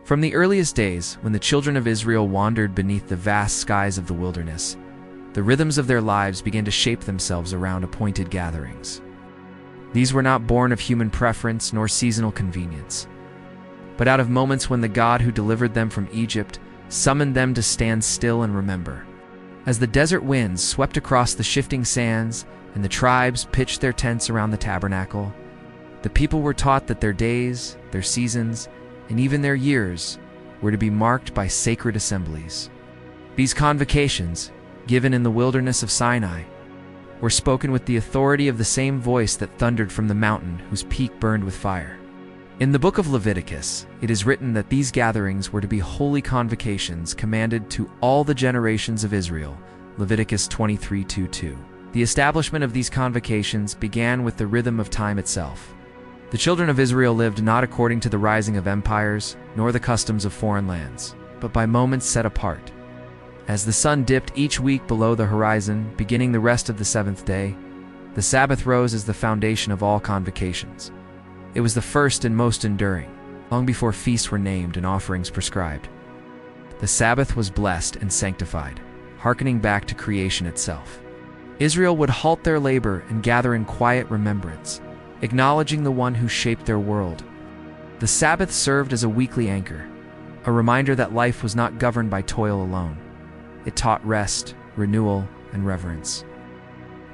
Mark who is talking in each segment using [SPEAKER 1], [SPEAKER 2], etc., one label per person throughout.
[SPEAKER 1] From the earliest days, when the children of Israel wandered beneath the vast skies of the wilderness, the rhythms of their lives began to shape themselves around appointed gatherings. These were not born of human preference nor seasonal convenience, but out of moments when the God who delivered them from Egypt summoned them to stand still and remember. As the desert winds swept across the shifting sands and the tribes pitched their tents around the tabernacle, the people were taught that their days, their seasons, and even their years were to be marked by sacred assemblies. These convocations, given in the wilderness of Sinai, were spoken with the authority of the same voice that thundered from the mountain whose peak burned with fire. In the book of Leviticus, it is written that these gatherings were to be holy convocations commanded to all the generations of Israel, Leviticus 23:2-2. The establishment of these convocations began with the rhythm of time itself. The children of Israel lived not according to the rising of empires, nor the customs of foreign lands, but by moments set apart. As the sun dipped each week below the horizon, beginning the rest of the seventh day, the Sabbath rose as the foundation of all convocations. It was the first and most enduring, long before feasts were named and offerings prescribed. The Sabbath was blessed and sanctified, hearkening back to creation itself. Israel would halt their labor and gather in quiet remembrance, acknowledging the one who shaped their world. The Sabbath served as a weekly anchor, a reminder that life was not governed by toil alone. It taught rest, renewal, and reverence.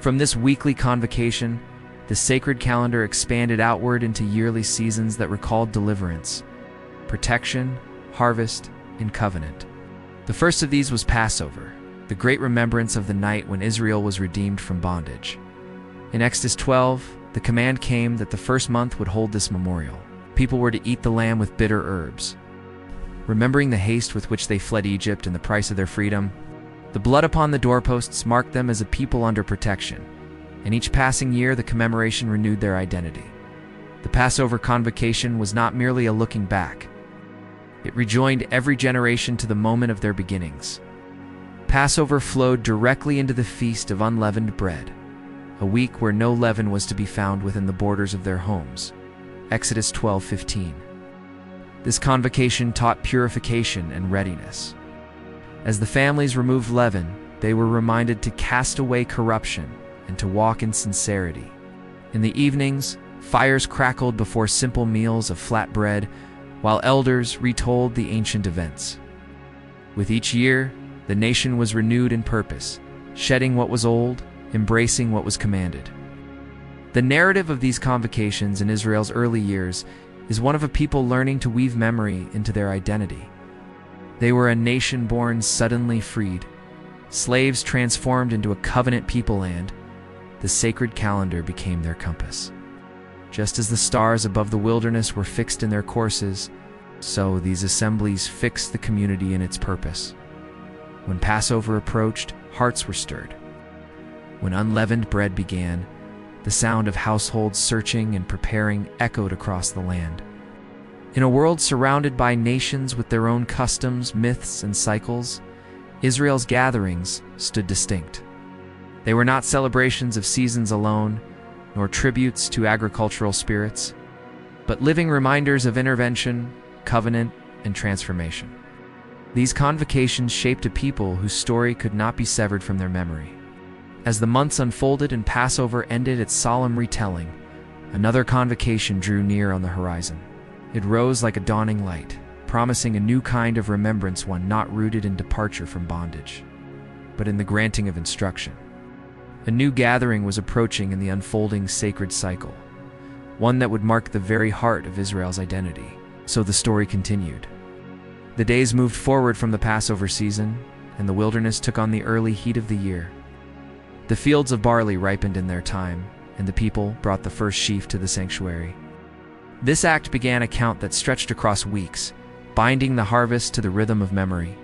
[SPEAKER 1] From this weekly convocation, the sacred calendar expanded outward into yearly seasons that recalled deliverance, protection, harvest, and covenant. The first of these was Passover, the great remembrance of the night when Israel was redeemed from bondage. In Exodus 12, the command came that the first month would hold this memorial. People were to eat the lamb with bitter herbs. Remembering the haste with which they fled Egypt and the price of their freedom, the blood upon the doorposts marked them as a people under protection, and each passing year the commemoration renewed their identity. The Passover convocation was not merely a looking back. It rejoined every generation to the moment of their beginnings. Passover flowed directly into the Feast of Unleavened Bread, a week where no leaven was to be found within the borders of their homes. Exodus 12:15. This convocation taught purification and readiness. As the families removed leaven, they were reminded to cast away corruption and to walk in sincerity. In the evenings, fires crackled before simple meals of flat bread, while elders retold the ancient events. With each year, the nation was renewed in purpose, shedding what was old, embracing what was commanded. The narrative of these convocations in Israel's early years is one of a people learning to weave memory into their identity. They were a nation born suddenly freed, slaves transformed into a covenant people, and the sacred calendar became their compass. Just as the stars above the wilderness were fixed in their courses, so these assemblies fixed the community in its purpose. When Passover approached, hearts were stirred. When unleavened bread began, the sound of households searching and preparing echoed across the land. In a world surrounded by nations with their own customs, myths, and cycles, Israel's gatherings stood distinct. They were not celebrations of seasons alone, nor tributes to agricultural spirits, but living reminders of intervention, covenant, and transformation. These convocations shaped a people whose story could not be severed from their memory. As the months unfolded and Passover ended its solemn retelling, another convocation drew near on the horizon. It rose like a dawning light, promising a new kind of remembrance, one not rooted in departure from bondage, but in the granting of instruction. A new gathering was approaching in the unfolding sacred cycle, one that would mark the very heart of Israel's identity. So the story continued. The days moved forward from the Passover season, and the wilderness took on the early heat of the year. The fields of barley ripened in their time, and the people brought the first sheaf to the sanctuary. This act began a count that stretched across weeks, binding the harvest to the rhythm of memory.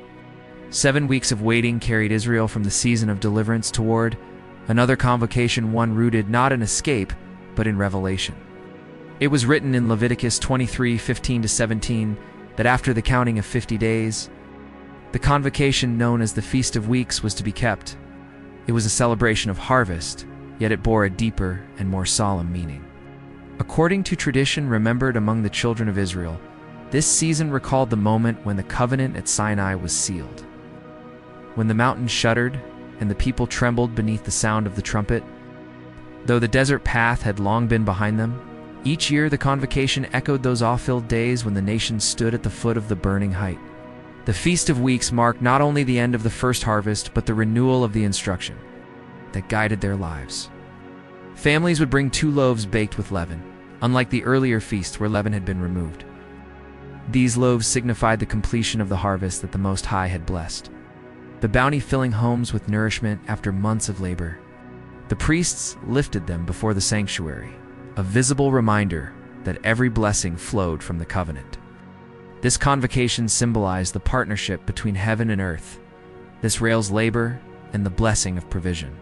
[SPEAKER 1] 7 weeks of waiting carried Israel from the season of deliverance toward another convocation, one rooted not in escape, but in revelation. It was written in Leviticus 23:15-17 that after the counting of 50 days, the convocation known as the Feast of Weeks was to be kept. It was a celebration of harvest, yet it bore a deeper and more solemn meaning. According to tradition remembered among the children of Israel, This season recalled the moment when the covenant at Sinai was sealed. When the mountains shuddered and the people trembled beneath the sound of the trumpet, though the desert path had long been behind them, each year the Convocation echoed those awe-filled days when the nation stood at the foot of the burning height. The Feast of Weeks marked not only the end of the first harvest, but the renewal of the instruction that guided their lives. Families would bring 2 loaves baked with leaven, unlike the earlier feasts where leaven had been removed. These loaves signified the completion of the harvest that the Most High had blessed, the bounty filling homes with nourishment after months of labor. The priests lifted them before the sanctuary, a visible reminder that every blessing flowed from the covenant. This convocation symbolized the partnership between heaven and earth, Israel's labor and the blessing of provision.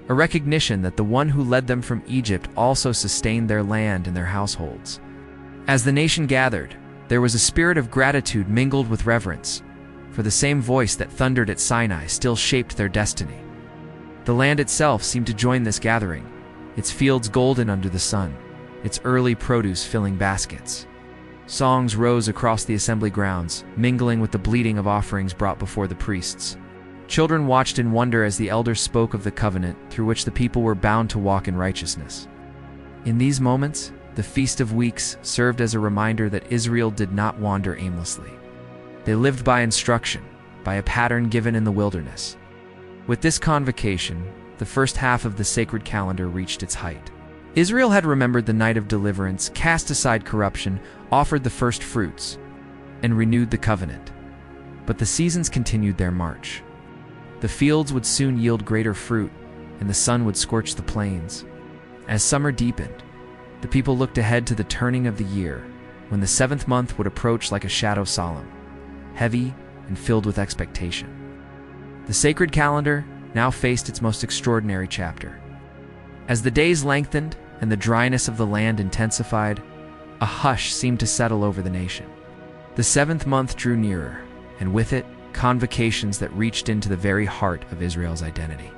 [SPEAKER 1] A recognition that the one who led them from Egypt also sustained their land and their households. As the nation gathered, there was a spirit of gratitude mingled with reverence, for the same voice that thundered at Sinai still shaped their destiny. The land itself seemed to join this gathering, its fields golden under the sun, its early produce filling baskets. Songs rose across the assembly grounds, mingling with the bleating of offerings brought before the priests. Children watched in wonder as the elders spoke of the covenant through which the people were bound to walk in righteousness. In these moments, the Feast of Weeks served as a reminder that Israel did not wander aimlessly. They lived by instruction, by a pattern given in the wilderness. With this convocation, the first half of the sacred calendar reached its height. Israel had remembered the night of deliverance, cast aside corruption, offered the first fruits, and renewed the covenant. But the seasons continued their march. The fields would soon yield greater fruit, and the sun would scorch the plains. As summer deepened, the people looked ahead to the turning of the year, when the 7th month would approach like a shadow solemn, heavy and filled with expectation. The sacred calendar now faced its most extraordinary chapter. As the days lengthened and the dryness of the land intensified, a hush seemed to settle over the nation. The 7th month drew nearer, and with it, convocations that reached into the very heart of Israel's identity.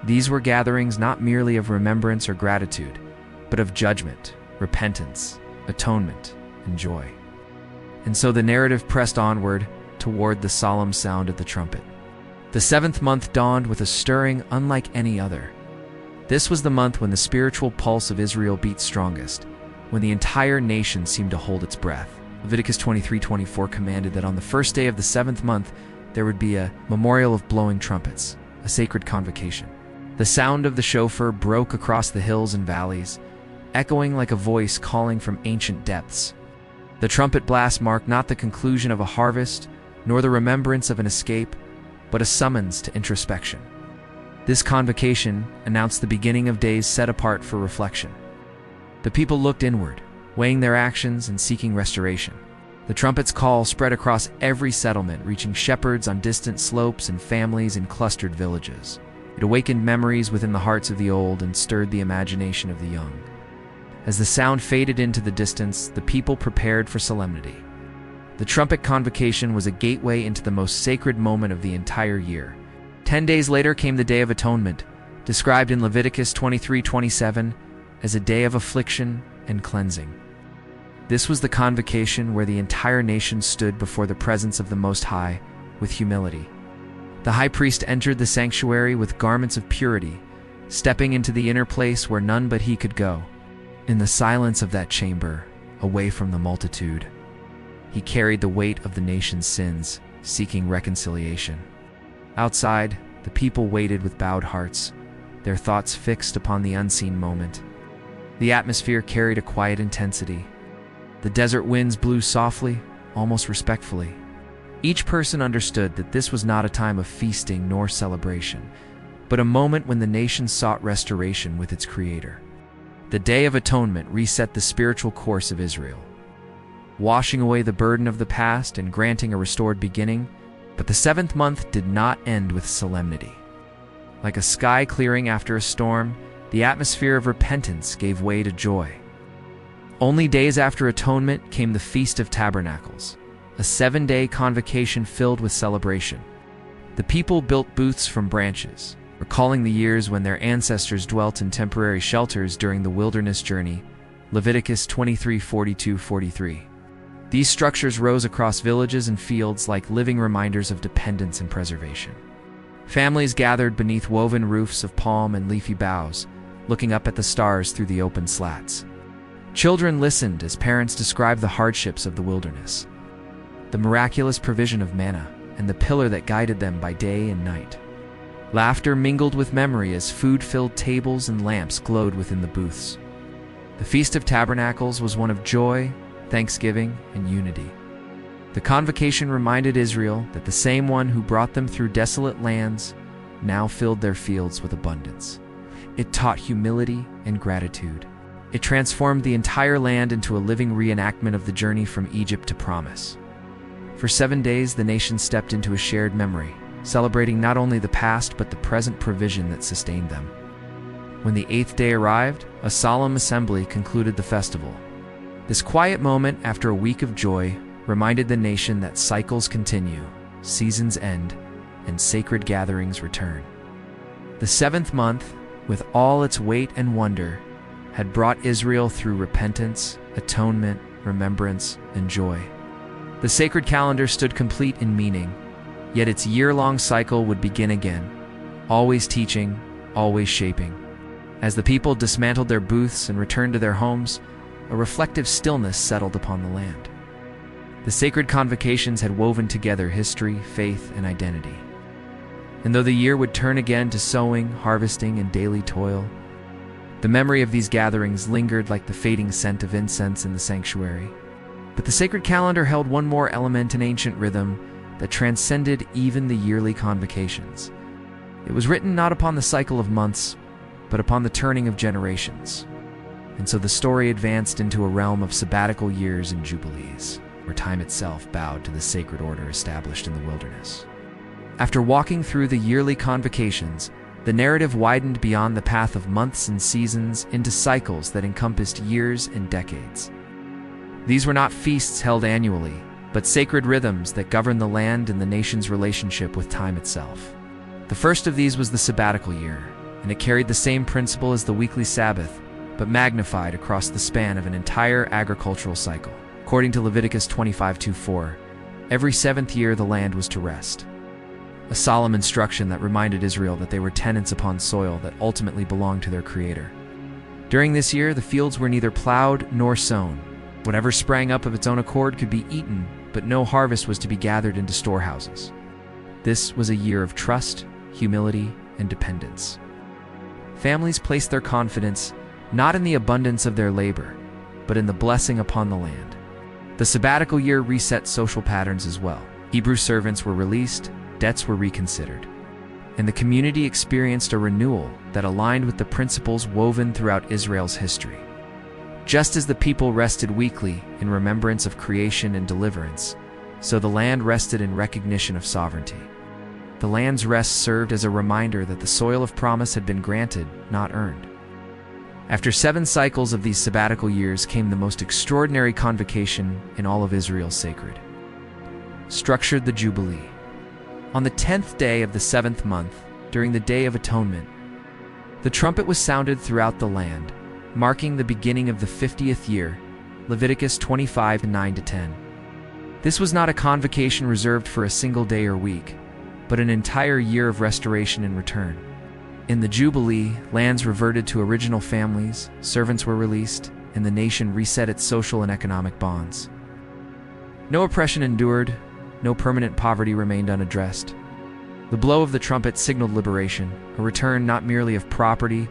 [SPEAKER 1] These were gatherings not merely of remembrance or gratitude, but of judgment, repentance, atonement, and joy. And so the narrative pressed onward toward the solemn sound of the trumpet. The 7th month dawned with a stirring unlike any other. This was the month when the spiritual pulse of Israel beat strongest, when the entire nation seemed to hold its breath. Leviticus 23:24 commanded that on the first day of the 7th month there would be a memorial of blowing trumpets, a sacred convocation. The sound of the shofar broke across the hills and valleys, echoing like a voice calling from ancient depths. The trumpet blast marked not the conclusion of a harvest, nor the remembrance of an escape, but a summons to introspection. This convocation announced the beginning of days set apart for reflection. The people looked inward, weighing their actions and seeking restoration. The trumpet's call spread across every settlement, reaching shepherds on distant slopes and families in clustered villages. It awakened memories within the hearts of the old and stirred the imagination of the young. As the sound faded into the distance, the people prepared for solemnity. The trumpet convocation was a gateway into the most sacred moment of the entire year. 10 days later came the Day of Atonement, described in Leviticus 23:27 as a day of affliction and cleansing. This was the convocation where the entire nation stood before the presence of the Most High with humility. The high priest entered the sanctuary with garments of purity, stepping into the inner place where none but he could go. In the silence of that chamber, away from the multitude, he carried the weight of the nation's sins, seeking reconciliation. Outside, the people waited with bowed hearts, their thoughts fixed upon the unseen moment. The atmosphere carried a quiet intensity. The desert winds blew softly, almost respectfully. Each person understood that this was not a time of feasting nor celebration, but a moment when the nation sought restoration with its Creator. The Day of Atonement reset the spiritual course of Israel, washing away the burden of the past and granting a restored beginning. But the 7th month did not end with solemnity. Like a sky clearing after a storm, the atmosphere of repentance gave way to joy. Only days after Atonement came the Feast of Tabernacles, a 7-day convocation filled with celebration. The people built booths from branches, recalling the years when their ancestors dwelt in temporary shelters during the wilderness journey, Leviticus 23:42-43. These structures rose across villages and fields like living reminders of dependence and preservation. Families gathered beneath woven roofs of palm and leafy boughs, looking up at the stars through the open slats. Children listened as parents described the hardships of the wilderness, the miraculous provision of manna, and the pillar that guided them by day and night. Laughter mingled with memory as food-filled tables and lamps glowed within the booths. The Feast of Tabernacles was one of joy, thanksgiving, and unity. The Convocation reminded Israel that the same one who brought them through desolate lands now filled their fields with abundance. It taught humility and gratitude. It transformed the entire land into a living reenactment of the journey from Egypt to promise. For 7 days, the nation stepped into a shared memory, celebrating not only the past but the present provision that sustained them. When the 8th day arrived, a solemn assembly concluded the festival. This quiet moment after a week of joy reminded the nation that cycles continue, seasons end, and sacred gatherings return. The 7th month, with all its weight and wonder, had brought Israel through repentance, atonement, remembrance, and joy. The sacred calendar stood complete in meaning, yet its year-long cycle would begin again, always teaching, always shaping. As the people dismantled their booths and returned to their homes, a reflective stillness settled upon the land. The sacred convocations had woven together history, faith, and identity. And though the year would turn again to sowing, harvesting, and daily toil, the memory of these gatherings lingered like the fading scent of incense in the sanctuary. But the sacred calendar held one more element in ancient rhythm that transcended even the yearly convocations. It was written not upon the cycle of months, but upon the turning of generations. And so the story advanced into a realm of sabbatical years and jubilees, where time itself bowed to the sacred order established in the wilderness. After walking through the yearly convocations, the narrative widened beyond the path of months and seasons into cycles that encompassed years and decades. These were not feasts held annually, but sacred rhythms that governed the land and the nation's relationship with time itself. The first of these was the sabbatical year, and it carried the same principle as the weekly Sabbath, but magnified across the span of an entire agricultural cycle. According to Leviticus 25:2-4, every 7th year the land was to rest. A solemn instruction that reminded Israel that they were tenants upon soil that ultimately belonged to their Creator. During this year, the fields were neither plowed nor sown. Whatever sprang up of its own accord could be eaten, but no harvest was to be gathered into storehouses. This was a year of trust, humility, and dependence. Families placed their confidence not in the abundance of their labor, but in the blessing upon the land. The sabbatical year reset social patterns as well. Hebrew servants were released, debts were reconsidered, and the community experienced a renewal that aligned with the principles woven throughout Israel's history. Just as the people rested weekly in remembrance of creation and deliverance, so the land rested in recognition of sovereignty. The land's rest served as a reminder that the soil of promise had been granted, not earned. After 7 cycles of these sabbatical years came the most extraordinary convocation in all of Israel's sacred. Structured the Jubilee. On the 10th day of the 7th month, during the Day of Atonement, the trumpet was sounded throughout the land, marking the beginning of the 50th year, Leviticus 25:9-10. This was not a convocation reserved for a single day or week, but an entire year of restoration and return. In the Jubilee, lands reverted to original families, servants were released, and the nation reset its social and economic bonds. No oppression endured, no permanent poverty remained unaddressed. The blow of the trumpet signaled liberation, a return not merely of property,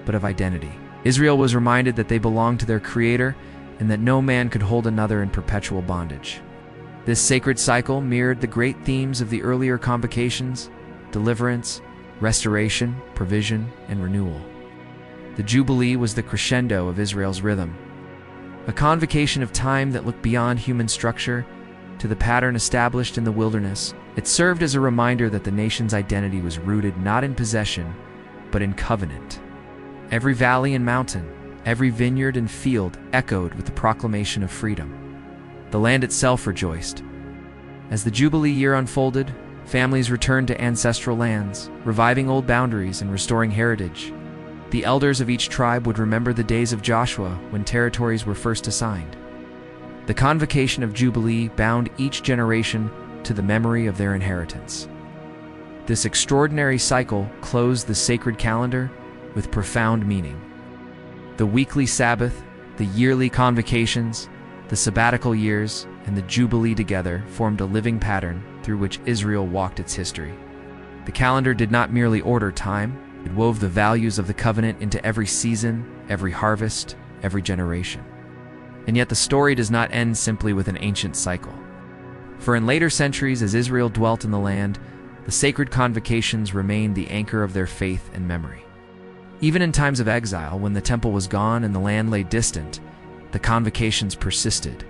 [SPEAKER 1] but of identity. Israel was reminded that they belonged to their Creator and that no man could hold another in perpetual bondage. This sacred cycle mirrored the great themes of the earlier convocations: deliverance, restoration, provision, and renewal. The Jubilee was the crescendo of Israel's rhythm, a convocation of time that looked beyond human structure to the pattern established in the wilderness. It served as a reminder that the nation's identity was rooted not in possession, but in covenant. Every valley and mountain, every vineyard and field echoed with the proclamation of freedom. The land itself rejoiced. As the Jubilee year unfolded, families returned to ancestral lands, reviving old boundaries and restoring heritage. The elders of each tribe would remember the days of Joshua when territories were first assigned. The Convocation of Jubilee bound each generation to the memory of their inheritance. This extraordinary cycle closed the sacred calendar with profound meaning. The weekly Sabbath, the yearly convocations, the sabbatical years, and the Jubilee together formed a living pattern through which Israel walked its history. The calendar did not merely order time, it wove the values of the covenant into every season, every harvest, every generation. And yet the story does not end simply with an ancient cycle. For in later centuries, as Israel dwelt in the land, the sacred convocations remained the anchor of their faith and memory. Even in times of exile, when the temple was gone and the land lay distant, the convocations persisted.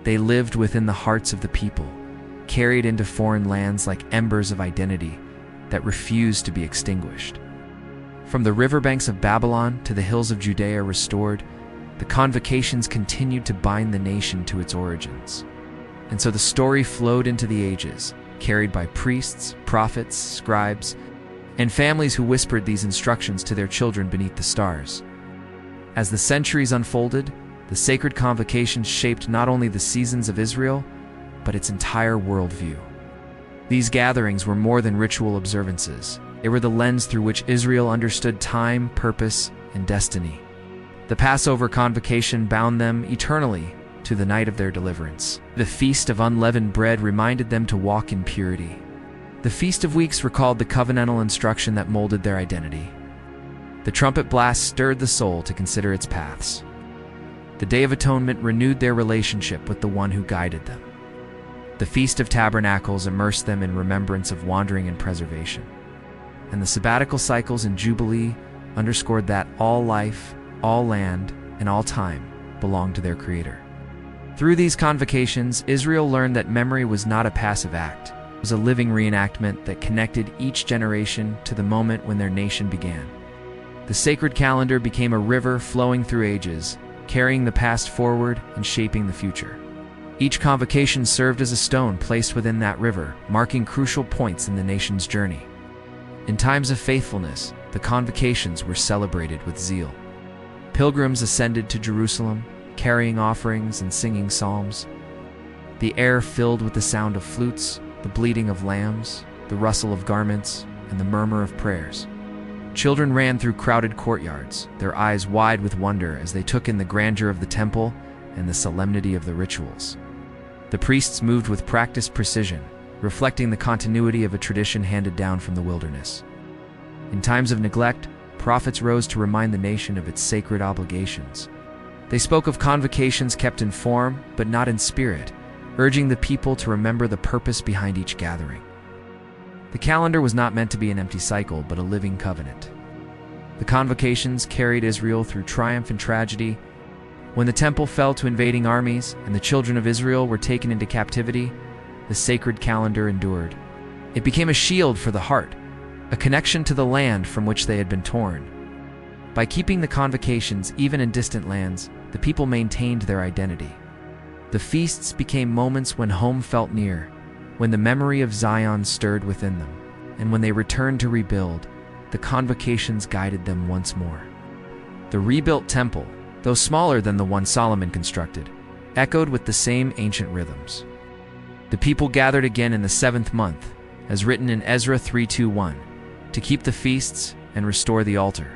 [SPEAKER 1] They lived within the hearts of the people, carried into foreign lands like embers of identity that refused to be extinguished. From the riverbanks of Babylon to the hills of Judea restored, the convocations continued to bind the nation to its origins. And so the story flowed into the ages, carried by priests, prophets, scribes, and families who whispered these instructions to their children beneath the stars. As the centuries unfolded, the sacred convocations shaped not only the seasons of Israel, but its entire worldview. These gatherings were more than ritual observances. They were the lens through which Israel understood time, purpose, and destiny. The Passover convocation bound them eternally to the night of their deliverance. The Feast of Unleavened Bread reminded them to walk in purity. The Feast of Weeks recalled the covenantal instruction that molded their identity. The trumpet blast stirred the soul to consider its paths. The Day of Atonement renewed their relationship with the one who guided them. The Feast of Tabernacles immersed them in remembrance of wandering and preservation. And the sabbatical cycles in Jubilee underscored that all life, all land, and all time belonged to their Creator. Through these convocations, Israel learned that memory was not a passive act. It was a living reenactment that connected each generation to the moment when their nation began. The sacred calendar became a river flowing through ages, carrying the past forward and shaping the future. Each convocation served as a stone placed within that river, marking crucial points in the nation's journey. In times of faithfulness, the convocations were celebrated with zeal. Pilgrims ascended to Jerusalem, carrying offerings and singing psalms. The air filled with the sound of flutes, the bleating of lambs, the rustle of garments, and the murmur of prayers. Children ran through crowded courtyards, their eyes wide with wonder as they took in the grandeur of the temple and the solemnity of the rituals. The priests moved with practiced precision, reflecting the continuity of a tradition handed down from the wilderness. In times of neglect, prophets rose to remind the nation of its sacred obligations. They spoke of convocations kept in form, but not in spirit, urging the people to remember the purpose behind each gathering. The calendar was not meant to be an empty cycle, but a living covenant. The convocations carried Israel through triumph and tragedy. When the temple fell to invading armies and the children of Israel were taken into captivity, the sacred calendar endured. It became a shield for the heart, a connection to the land from which they had been torn. By keeping the convocations even in distant lands, the people maintained their identity. The feasts became moments when home felt near, when the memory of Zion stirred within them, and when they returned to rebuild, the convocations guided them once more. The rebuilt temple, though smaller than the one Solomon constructed, echoed with the same ancient rhythms. The people gathered again in the 7th month, as written in Ezra 3:2-1, to keep the feasts and restore the altar.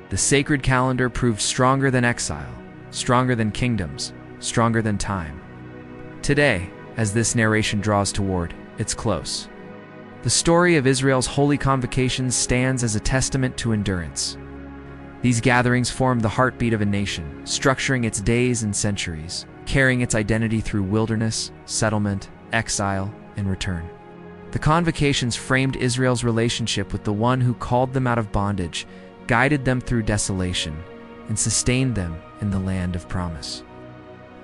[SPEAKER 1] The sacred calendar proved stronger than exile, stronger than kingdoms, stronger than time. Today, as this narration draws toward its close, the story of Israel's holy convocations stands as a testament to endurance. These gatherings formed the heartbeat of a nation, structuring its days and centuries, carrying its identity through wilderness, settlement, exile, and return. The convocations framed Israel's relationship with the one who called them out of bondage, guided them through desolation, and sustained them in the land of promise.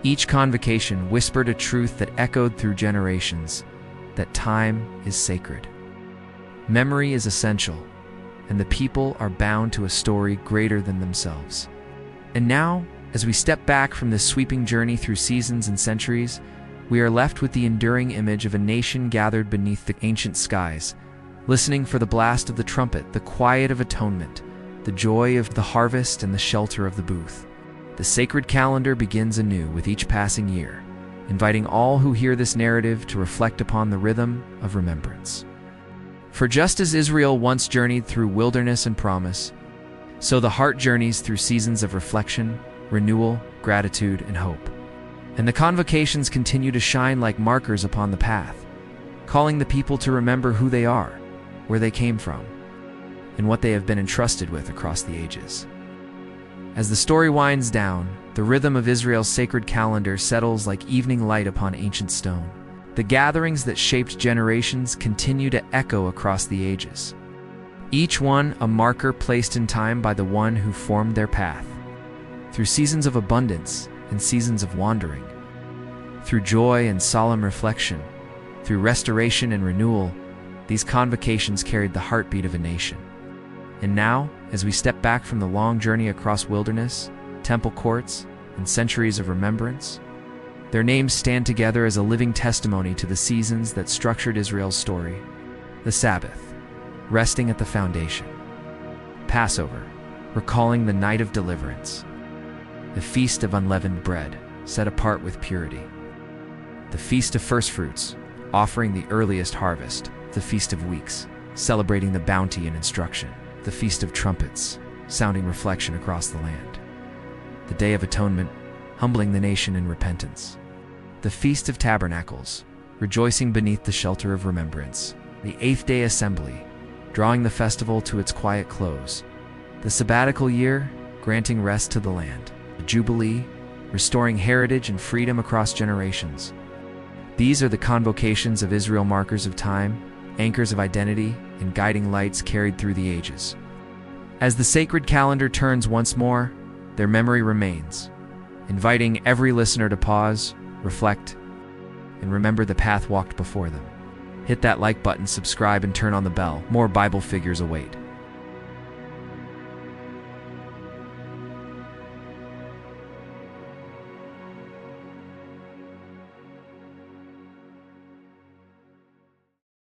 [SPEAKER 1] Each convocation whispered a truth that echoed through generations, that time is sacred. Memory is essential, and the people are bound to a story greater than themselves. And now, as we step back from this sweeping journey through seasons and centuries, we are left with the enduring image of a nation gathered beneath the ancient skies, listening for the blast of the trumpet, the quiet of atonement, the joy of the harvest, and the shelter of the booth. The sacred calendar begins anew with each passing year, inviting all who hear this narrative to reflect upon the rhythm of remembrance. For just as Israel once journeyed through wilderness and promise, so the heart journeys through seasons of reflection, renewal, gratitude, and hope. And the convocations continue to shine like markers upon the path, calling the people to remember who they are, where they came from, and what they have been entrusted with across the ages. As the story winds down, the rhythm of Israel's sacred calendar settles like evening light upon ancient stone. The gatherings that shaped generations continue to echo across the ages, each one a marker placed in time by the one who formed their path. Through seasons of abundance and seasons of wandering, through joy and solemn reflection, through restoration and renewal, these convocations carried the heartbeat of a nation. And now, as we step back from the long journey across wilderness, temple courts, and centuries of remembrance, their names stand together as a living testimony to the seasons that structured Israel's story. The Sabbath, resting at the foundation. Passover, recalling the night of deliverance. The Feast of Unleavened Bread, set apart with purity. The Feast of Firstfruits, offering the earliest harvest. The Feast of Weeks, celebrating the bounty and instruction. The Feast of Trumpets, sounding reflection across the land. The Day of Atonement, humbling the nation in repentance. The Feast of Tabernacles, rejoicing beneath the shelter of remembrance. The Eighth-day Assembly, drawing the festival to its quiet close. The Sabbatical year, granting rest to the land. The Jubilee, restoring heritage and freedom across generations. These are the convocations of Israel, markers of time, anchors of identity, and guiding lights carried through the ages. As the sacred calendar turns once more, their memory remains, inviting every listener to pause, reflect, and remember the path walked before them. Hit that like button, subscribe, and turn on the bell. More Bible figures await.